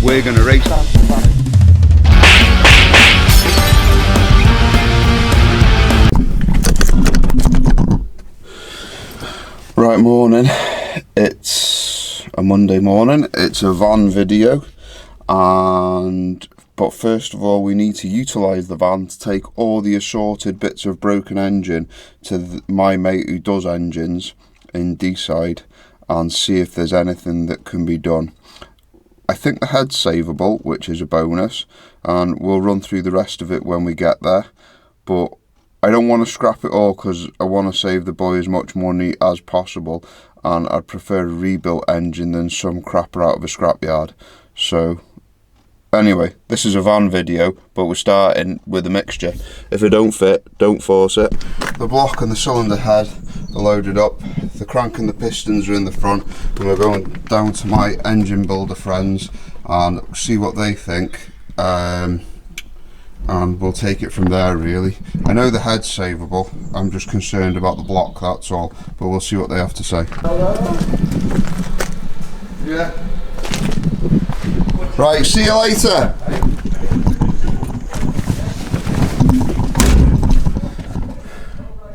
we're going to race down to the van. Right, morning. It's a Monday morning. It's a van video, but first of all we need to utilise the van to take all the assorted bits of broken engine to my mate who does engines in D-side and see if there's anything that can be done. I think the head's savable, which is a bonus, and we'll run through the rest of it when we get there, but I don't want to scrap it all because I want to save the boy as much money as possible, and I'd prefer a rebuilt engine than some crapper out of a scrapyard. So anyway, this is a van video, but we're starting with a mixture. If it don't fit, don't force it. The block and the cylinder head are loaded up, the crank and the pistons are in the front, and we're going down to my engine builder friends and see what they think. And we'll take it from there really. I know the head's savable, I'm just concerned about the block, that's all, but we'll see what they have to say. Hello? Yeah. Right, see you later.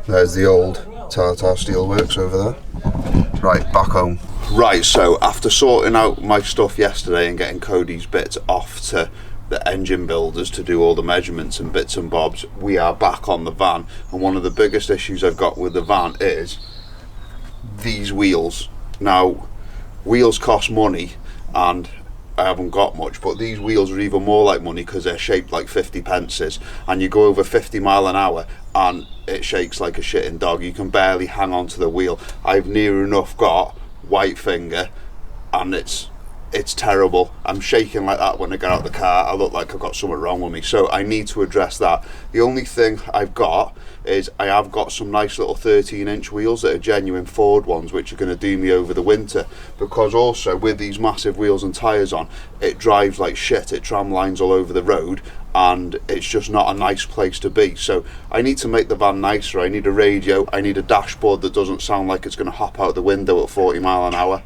There's the old Tartar Steelworks over there. Right, back home. Right, so after sorting out my stuff yesterday and getting Cody's bits off to the engine builders to do all the measurements and bits and bobs, we are back on the van, and one of the biggest issues I've got with the van is these wheels. Now, wheels cost money and I haven't got much, but these wheels are even more like money because they're shaped like 50 pences, and you go over 50 mile an hour and it shakes like a shitting dog. You can barely hang on to the wheel. I've near enough got white finger and it's terrible. I'm shaking like that when I get out of the car. I look like I've got something wrong with me, so I need to address that. The only thing I've got is I have got some nice little 13-inch wheels that are genuine Ford ones, which are going to do me over the winter, because also with these massive wheels and tyres on, it drives like shit. It tram lines all over the road and it's just not a nice place to be. So I need to make the van nicer. I need a radio, I need a dashboard that doesn't sound like it's going to hop out the window at 40 mile an hour.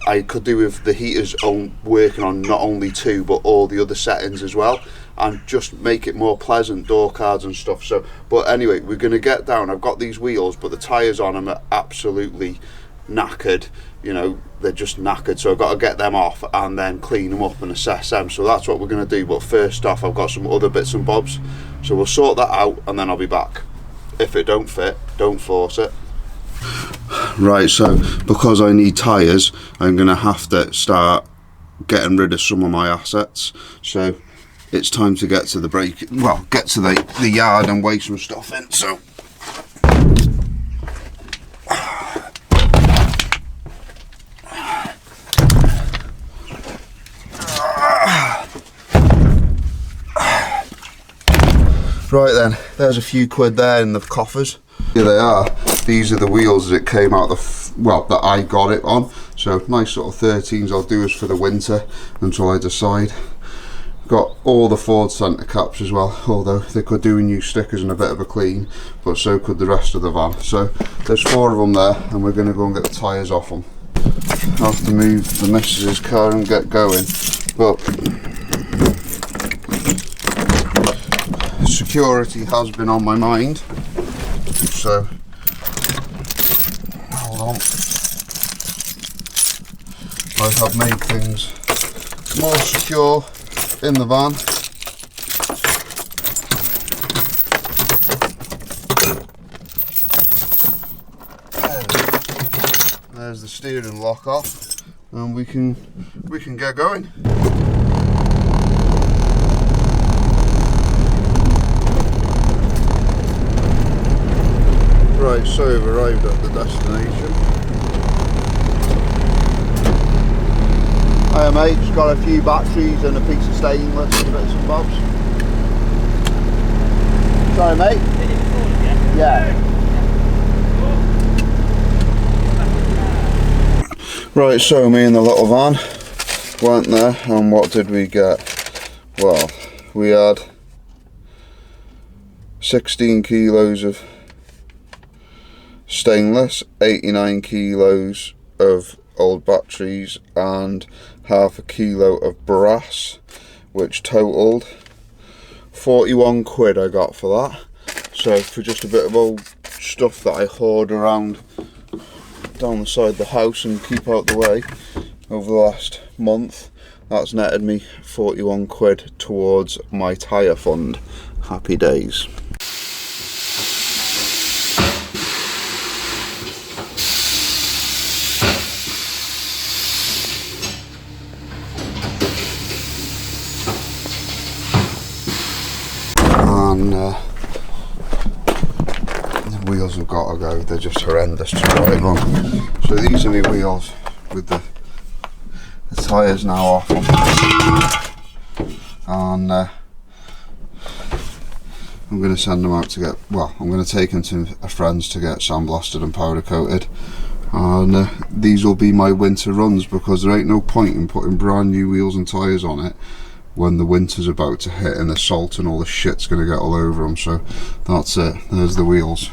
I could do with the heaters working on not only two but all the other settings as well, and just make it more pleasant, door cards and stuff. So, but anyway, we're going to get down. I've got these wheels, but the tyres on them are absolutely knackered. You know, they're just knackered, so I've got to get them off and then clean them up and assess them. So that's what we're going to do. But first off, I've got some other bits and bobs, so we'll sort that out and then I'll be back. If it don't fit, don't force it. Right, so because I need tyres, I'm going to have to start getting rid of some of my assets. So it's time to get to the get to the yard and weigh some stuff in. So right then, there's a few quid there in the coffers. Here they are. These are the wheels that it came out that I got it on. So nice little 13s. I'll do as for the winter until I decide. Got all the Ford centre caps as well, although they could do new stickers and a bit of a clean, but so could the rest of the van. So there's 4 of them there, and we're going to go and get the tyres off them. I'll have to move the missus's car and get going, but security has been on my mind. So, hold on, I have made things more secure in the van. There's the steering lock off, and we can get going. Right, so we've arrived at the destination. Hiya mate, just got a few batteries and a piece of stainless and bits and bobs. Sorry mate? Yeah. Right, so me and the little van went there, and what did we get? Well, we had 16 kilos of stainless, 89 kilos of old batteries and half a kilo of brass, which totaled 41 quid I got for that. So for just a bit of old stuff that I hoard around down the side of the house and keep out the way over the last month, that's netted me 41 quid towards my tyre fund. Happy days. And the wheels have got to go, they're just horrendous to drive on. So these are my wheels with the tyres now off them. And I'm going to send them out to get, well, I'm going to take them to a friend's to get sandblasted and powder coated. And these will be my winter runs, because there ain't no point in putting brand new wheels and tyres on it when the winter's about to hit and the salt and all the shit's going to get all over them. So that's it, there's the wheels.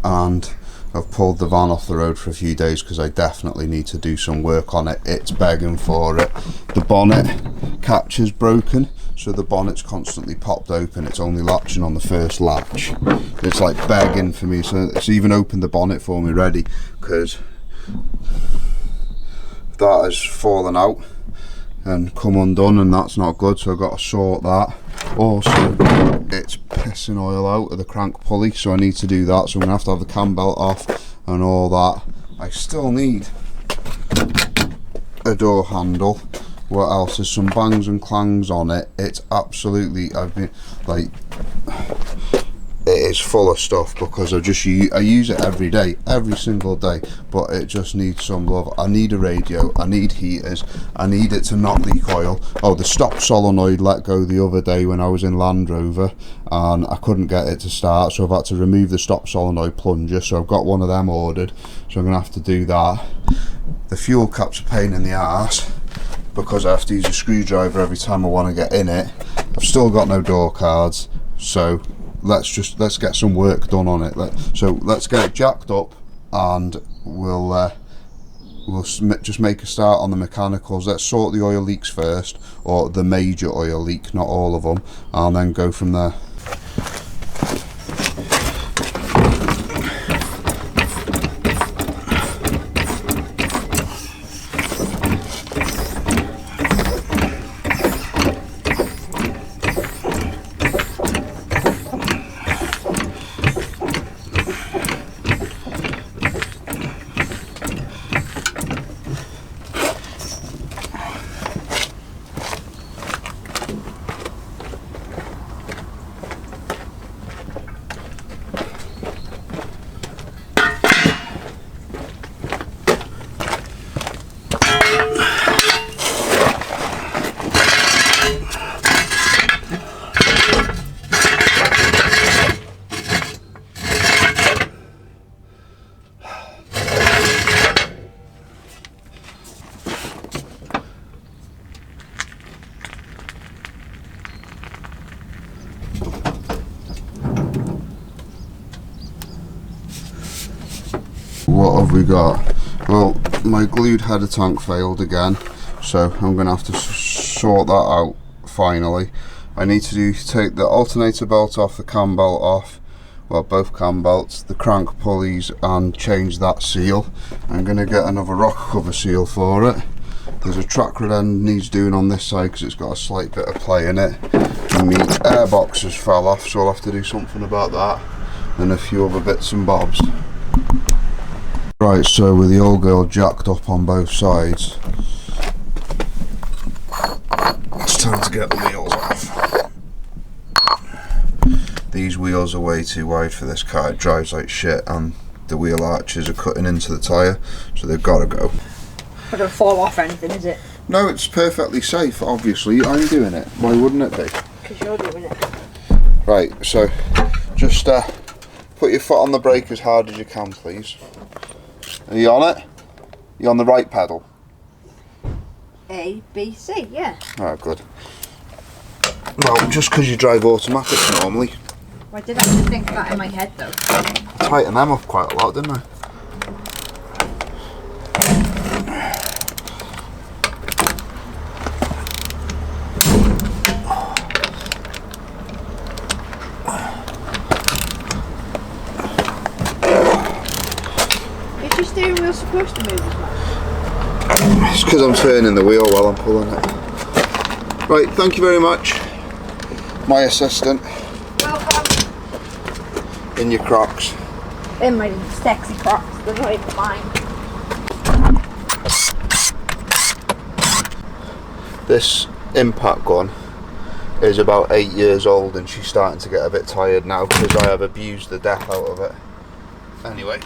And I've pulled the van off the road for a few days because I definitely need to do some work on it. It's begging for it. The bonnet catcher's broken, so the bonnet's constantly popped open. It's only latching on the first latch. It's like begging for me, so it's even opened the bonnet for me ready, because that has fallen out and come undone, and that's not good, so I've got to sort that. Also, it's pissing oil out of the crank pulley, so I need to do that, so I'm going to have the cam belt off and all that. I still need a door handle. What else? There's some bangs and clangs on it. It's absolutely, I've been like, it is full of stuff, because I use it every day, every single day, but it just needs some love. I need a radio, I need heaters, I need it to not leak oil. Oh, the stop solenoid let go the other day when I was in Land Rover and I couldn't get it to start, so I've had to remove the stop solenoid plunger, so I've got one of them ordered, so I'm going to have to do that. The fuel cap's a pain in the arse, because I have to use a screwdriver every time I want to get in it. I've still got no door cards, so let's get some work done on it. So let's get it jacked up, and we'll just make a start on the mechanicals. Let's sort the oil leaks first, or the major oil leak, not all of them, and then go from there. What have we got? Well, my glued header tank failed again, so I'm going to have to sort that out finally. I need to take the alternator belt off, the cam belt off, well, both cam belts, the crank pulleys, and change that seal. I'm going to get another rocker cover seal for it. There's a track rod end needs doing on this side because it's got a slight bit of play in it. And the air boxes fell off, so I'll have to do something about that, and a few other bits and bobs. Right, so with the old girl jacked up on both sides, it's time to get the wheels off. These wheels are way too wide for this car, it drives like shit, and the wheel arches are cutting into the tyre, so they've got to go. Not going to fall off or anything, is it? No, it's perfectly safe, obviously. I'm doing it. Why wouldn't it be? Because you're doing it. Right, so just put your foot on the brake as hard as you can, please. Are you on it? You on the right pedal? A, B, C, yeah. Oh, good. Well, just because you drive automatics normally. Well, I did have to think that in my head though. I tightened them up quite a lot, didn't I? supposed to move as much? It's because I'm turning the wheel while I'm pulling it. Right, thank you very much, my assistant. Welcome. In your Crocs. In my sexy Crocs, they're not even mine. This impact gun is about 8 years old and she's starting to get a bit tired now because I have abused the death out of it. Anyway,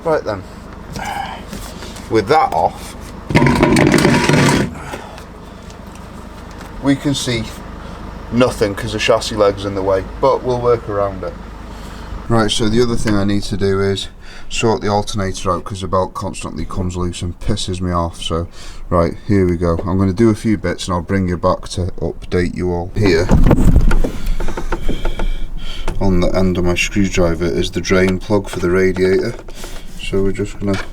right then, with that off, we can see nothing because the chassis leg's in the way, but we'll work around it. Right, so the other thing I need to do is sort the alternator out because the belt constantly comes loose and pisses me off. So, right, here we go. I'm going to do a few bits and I'll bring you back to update you all. Here, on the end of my screwdriver is the drain plug for the radiator. So we're just going to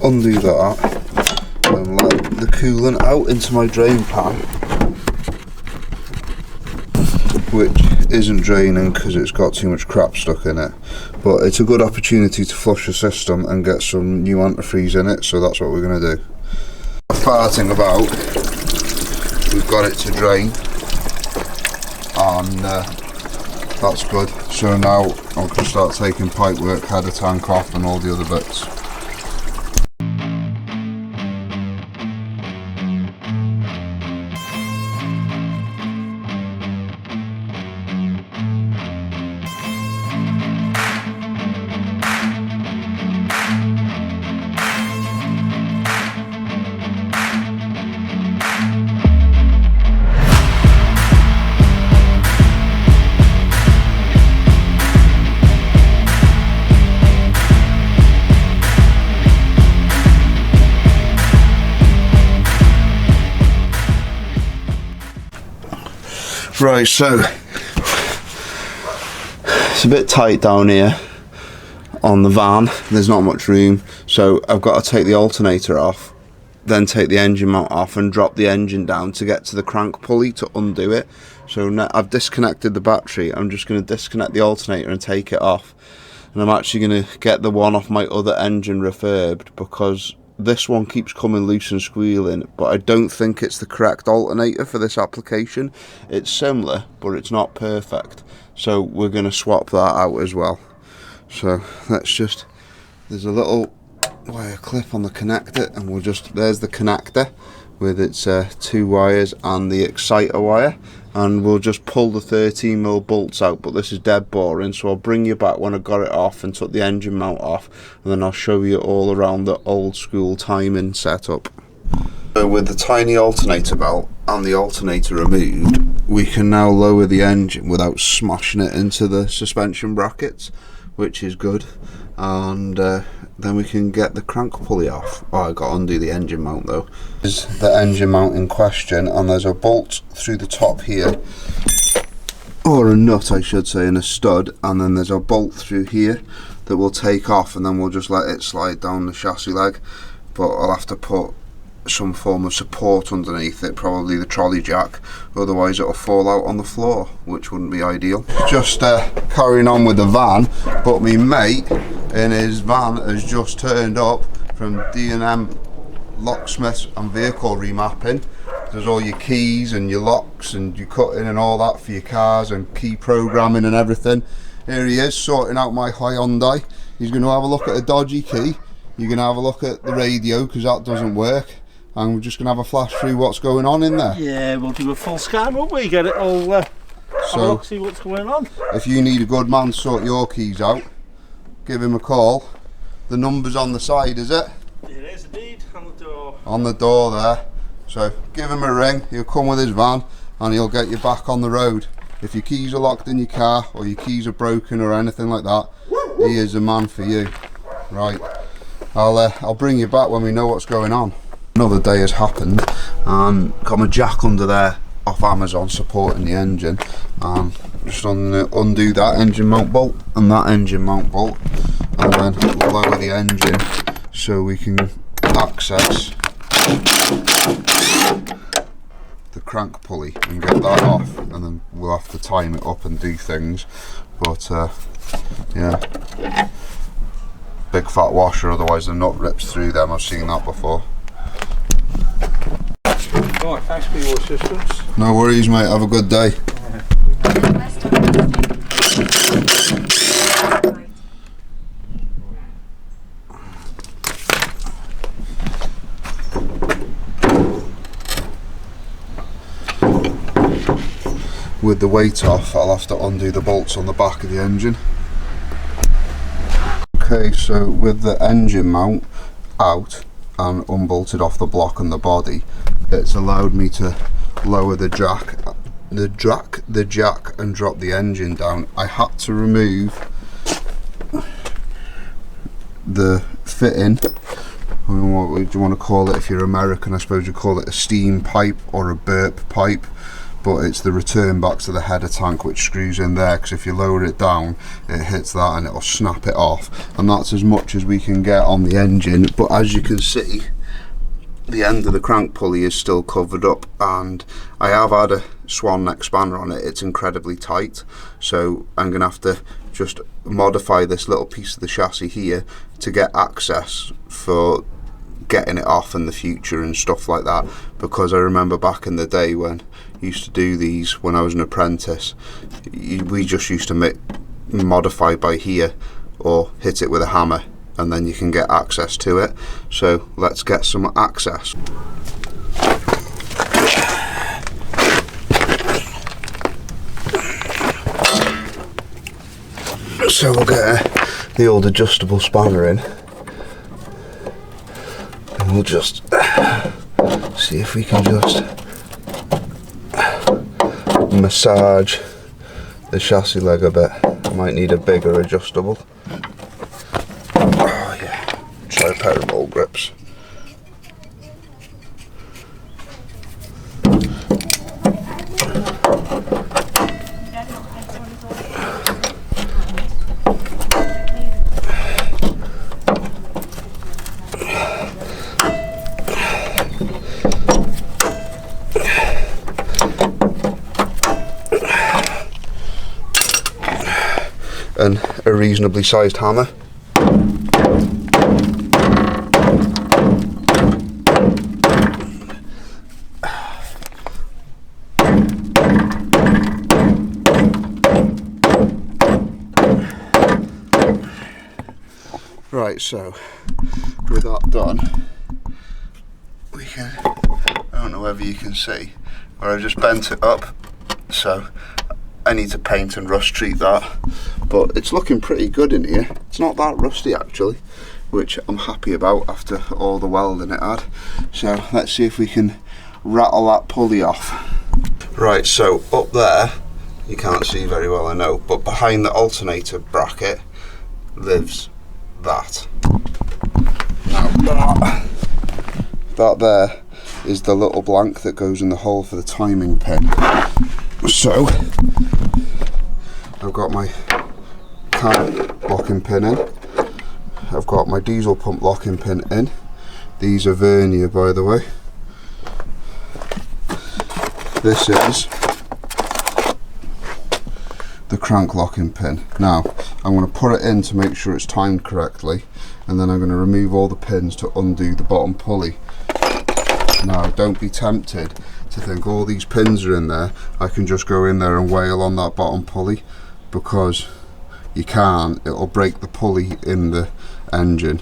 undo that and let the coolant out into my drain pan, which isn't draining because it's got too much crap stuck in it, but it's a good opportunity to flush the system and get some new antifreeze in it, so that's what we're going to do. Farting about, we've got it to drain and that's good. So now I can start taking pipe work, header tank off and all the other bits. Right, so it's a bit tight down here on the van, there's not much room, so I've got to take the alternator off, then take the engine mount off and drop the engine down to get to the crank pulley to undo it. So now I've disconnected the battery, I'm just going to disconnect the alternator and take it off, and I'm actually going to get the one off my other engine refurbed because this one keeps coming loose and squealing, but I don't think it's the correct alternator for this application. It's similar, but it's not perfect. So we're going to swap that out as well. So let's just, there's a little wire clip on the connector, and we'll just, there's the connector with its 2 wires and the exciter wire, and we'll just pull the 13mm bolts out, but this is dead boring, so I'll bring you back when I got it off and took the engine mount off, and then I'll show you all around the old school timing setup. So with the tiny alternator belt and the alternator removed, we can now lower the engine without smashing it into the suspension brackets, which is good, and then we can get the crank pulley off. Oh, I got to undo the engine mount though. This is the engine mount in question, and there's a bolt through the top here, or a nut I should say, and a stud, and then there's a bolt through here that we'll take off, and then we'll just let it slide down the chassis leg, but I'll have to put some form of support underneath it, probably the trolley jack, otherwise it'll fall out on the floor, which wouldn't be ideal. Just carrying on with the van, but my mate in his van has just turned up from D&M locksmiths and vehicle remapping. There's all your keys and your locks and your cutting and all that for your cars and key programming and everything. Here he is sorting out my Hyundai. He's going to have a look at a dodgy key, you're going to have a look at the radio because that doesn't work, and we're just going to have a flash through what's going on in there. Yeah, we'll do a full scan, won't we? Get it all, have a look, see what's going on. If you need a good man to sort your keys out, give him a call. The number's on the side, is it? It is indeed, on the door. On the door there. So give him a ring, he'll come with his van and he'll get you back on the road. If your keys are locked in your car or your keys are broken or anything like that, he is the man for you. Right, I'll bring you back when we know what's going on. Another day has happened and got my jack under there off Amazon supporting the engine. Just undo that engine mount bolt and that engine mount bolt, and then lower the engine so we can access the crank pulley and get that off, and then we'll have to time it up and do things, but yeah, big fat washer, otherwise the nut rips through them. I've seen that before. Right, thanks for your assistance. No worries, mate. Have a good day. With the weight off, I'll have to undo the bolts on the back of the engine. Okay, so with the engine mount out and unbolted off the block and the body, it's allowed me to lower the jack and drop the engine down. I had to remove the fitting. I don't know, what do you want to call it? If you're American, I suppose you call it a steam pipe or a burp pipe, but it's the return back to the header tank which screws in there, because if you lower it down it hits that and it'll snap it off, and that's as much as we can get on the engine. But as you can see, the end of the crank pulley is still covered up, and I have had a swan neck spanner on it. It's incredibly tight, so I'm gonna have to just modify this little piece of the chassis here to get access for getting it off in the future and stuff like that, because I remember back in the day when I used to do these when I was an apprentice, we just used to modify by here or hit it with a hammer, and then you can get access to it. So let's get some access. So we'll get the old adjustable spanner in, and we'll just see if we can just massage the chassis leg a bit. I might need a bigger adjustable. Oh yeah, try a pair of roll grips. And a reasonably sized hammer. Right, so with that done, we can, I don't know whether you can see, where I've just bent it up, so I need to paint and rust treat that, but it's looking pretty good in here. It's not that rusty actually, which I'm happy about after all the welding it had. So let's see if we can rattle that pulley off. Right, so up there, you can't see very well I know, but behind the alternator bracket lives that. Now that there is the little blank that goes in the hole for the timing pin. So I've got my can locking pin in, I've got my diesel pump locking pin in. These are vernier, by the way. This is the crank locking pin. Now I'm going to put it in to make sure it's timed correctly, and then I'm going to remove all the pins to undo the bottom pulley. Now don't be tempted to think all these pins are in there, I can just go in there and wail on that bottom pulley, because you can't. It'll break the pulley in the engine.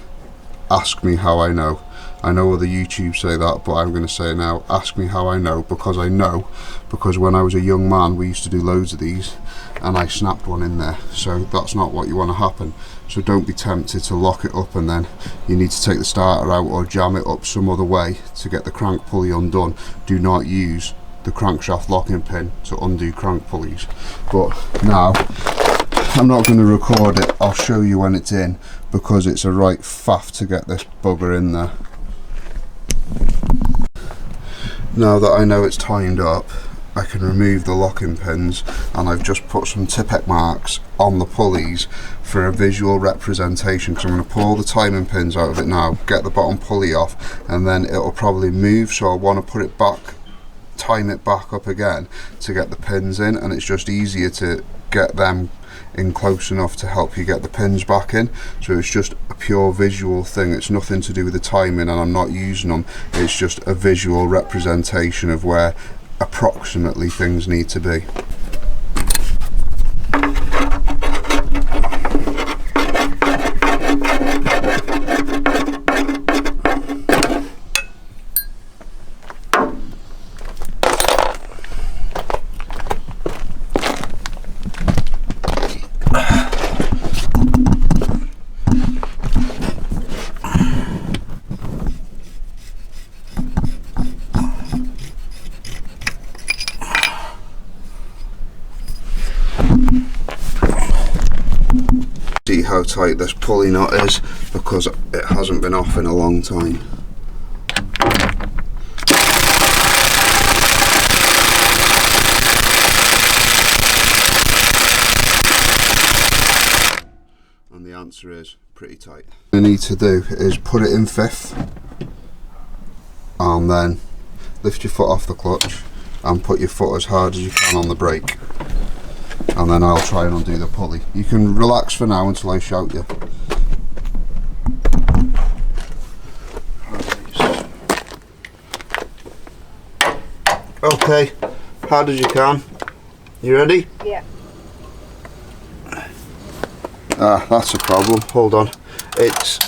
Ask me how I know. I know other YouTubes say that, but I'm going to say it now. Ask me how I know, because I know, because when I was a young man we used to do loads of these and I snapped one in there. So that's not what you want to happen. So don't be tempted to lock it up and then you need to take the starter out or jam it up some other way to get the crank pulley undone. Do not use the crankshaft locking pin to undo crank pulleys. But now I'm not going to record it, I'll show you when it's in, because it's a right faff to get this bugger in there. Now that I know it's timed up, I can remove the locking pins, and I've just put some Tippet marks on the pulleys for a visual representation, because I'm going to pull the timing pins out of it now, get the bottom pulley off, and then it'll probably move, so I want to put it back, time it back up again to get the pins in, and it's just easier to get them in close enough to help you get the pins back in. So it's just a pure visual thing. It's nothing to do with the timing, and I'm not using them. It's just a visual representation of where approximately things need to be. See how tight this pulley knot is, because it hasn't been off in a long time. And the answer is pretty tight. What you need to do is put it in fifth and then lift your foot off the clutch and put your foot as hard as you can on the brake. And then I'll try and undo the pulley. You can relax for now until I shout you. Okay, hard as you can. You ready? Yeah. Ah, that's a problem. Hold on. It's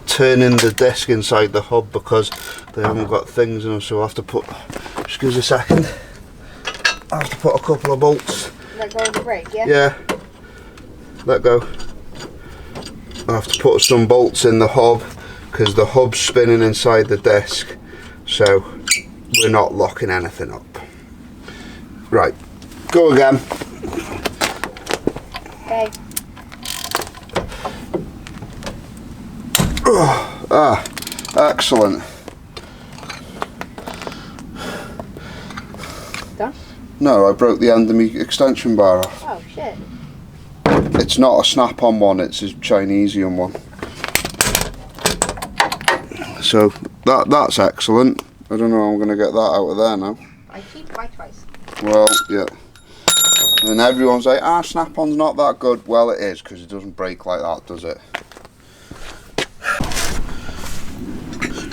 turning the disc inside the hub because they haven't got things in them, so I have to put, just give us a second. I have to put a couple of bolts. Let go of the brake, yeah? Yeah. Let go. I have to put some bolts in the hub because the hub's spinning inside the disc, so we're not locking anything up. Right, go again. Okay. Ah, excellent. Done? No, I broke the end of my extension bar off. Oh shit. It's not a snap-on one, it's a Chinesian one. So that's excellent. I don't know how I'm going to get that out of there now. I keep my twice. Well, yeah. And everyone's like, ah, snap-on's not that good. Well, it is, because it doesn't break like that, does it?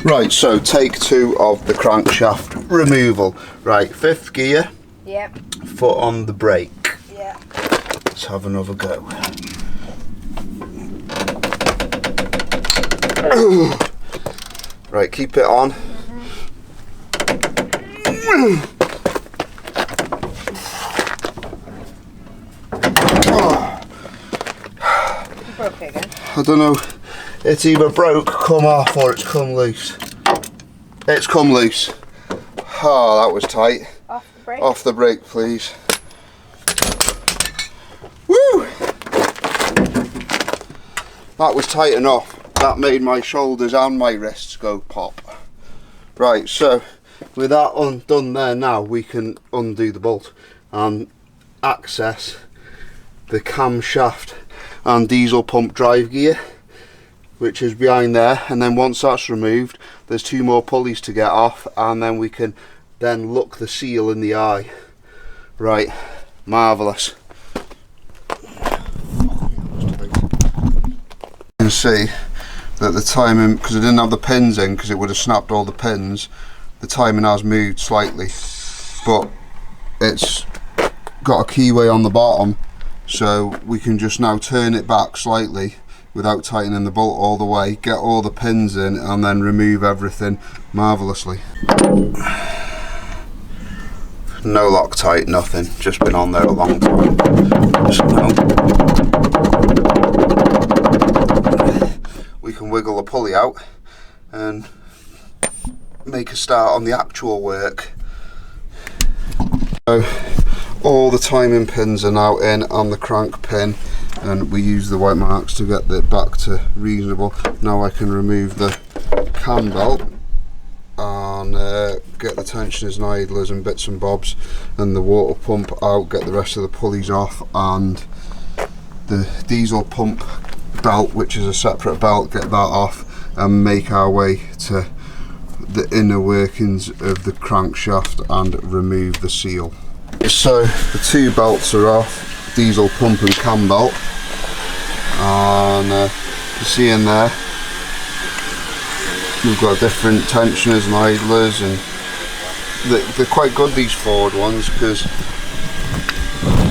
Right, so take 2 of the crankshaft removal. Right, 5th gear. Yep. Foot on the brake. Yeah. Let's have another go. Right, keep it on. Broke it again. I don't know. It's either broke, come off, or it's come loose. It's come loose. Oh, that was tight. Off the brake? Off the brake, please. Woo! That was tight enough. That made my shoulders and my wrists go pop. Right, so with that undone there now, we can undo the bolt and access the camshaft and diesel pump drive gear, which is behind there. And then once that's removed, there's 2 more pulleys to get off, and then we can then look the seal in the eye. Right, marvellous. You can see that the timing, because I didn't have the pins in, because it would have snapped all the pins, the timing has moved slightly, but it's got a keyway on the bottom, so we can just now turn it back slightly without tightening the bolt all the way, get all the pins in, and then remove everything marvellously. No Loctite, nothing, just been on there a long time. Just now we can wiggle the pulley out and make a start on the actual work. So all the timing pins are now in on the crank pin, and we use the white marks to get it back to reasonable. Now I can remove the cam belt and get the tensioners and idlers and bits and bobs and the water pump out, get the rest of the pulleys off, and the diesel pump belt, which is a separate belt, get that off, and make our way to the inner workings of the crankshaft and remove the seal. So the 2 belts are off. diesel pump and cam belt, and you see in there we've got different tensioners and idlers, and they're quite good, these Ford ones, because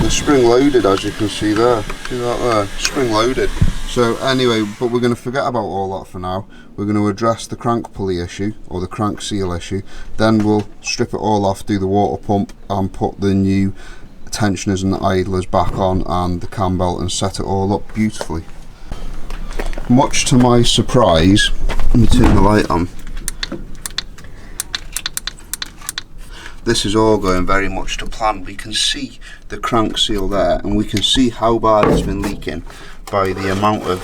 they're spring loaded, as you can see there. See that there? Spring loaded. So anyway, but we're going to forget about all that for now. We're going to address the crank pulley issue, or the crank seal issue. Then we'll strip it all off, do the water pump, and put the new tensioners and idlers back on, and the cam belt, and set it all up beautifully. Much to my surprise, let me turn the light on. This is all going very much to plan. We can see the crank seal there, and we can see how bad it's been leaking by the amount of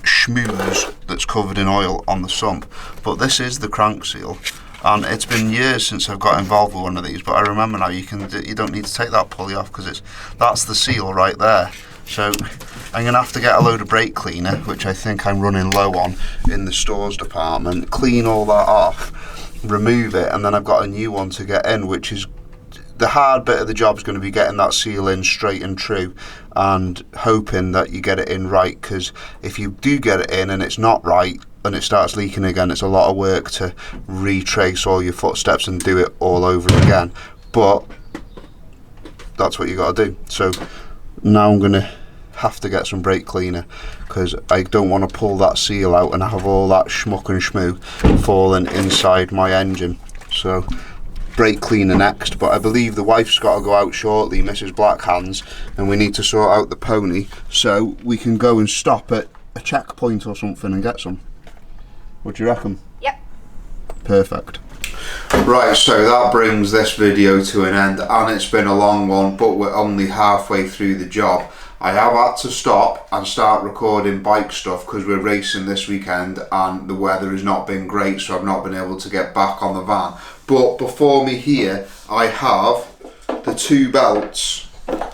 schmooze that's covered in oil on the sump. But this is the crank seal, and it's been years since I've got involved with one of these, but I remember now you don't need to take that pulley off, because that's the seal right there. So I'm going to have to get a load of brake cleaner, which I think I'm running low on in the stores department, clean all that off, remove it, and then I've got a new one to get in, which is the hard bit of the job is going to be getting that seal in straight and true, and hoping that you get it in right, because if you do get it in and it's not right and it starts leaking again, it's a lot of work to retrace all your footsteps and do it all over again. But that's what you got to do. So now I'm going to have to get some brake cleaner, because I don't want to pull that seal out and have all that schmuck and schmoo falling inside my engine. So brake cleaner next, but I believe the wife's got to go out shortly, Mrs. Blackhands, and we need to sort out the pony so we can go and stop at a checkpoint or something and get some. What do you reckon? Yep. Perfect. Right, so that brings this video to an end, and it's been a long one, but we're only halfway through the job. I have had to stop and start recording bike stuff because we're racing this weekend and the weather has not been great, so I've not been able to get back on the van. But before me here, I have the two belts,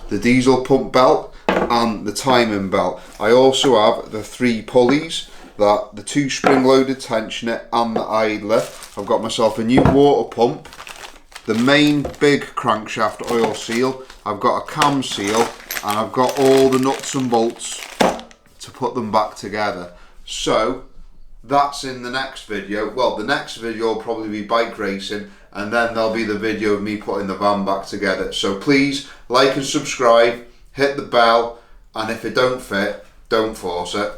the diesel pump belt and the timing belt. I also have the three pulleys, the two spring loaded tensioner and the idler. I've got myself a new water pump, the main big crankshaft oil seal, I've got a cam seal, and I've got all the nuts and bolts to put them back together. So that's in the next video. Well, the next video will probably be bike racing, and then there'll be the video of me putting the van back together. So please like and subscribe, hit the bell, and if it don't fit, don't force it.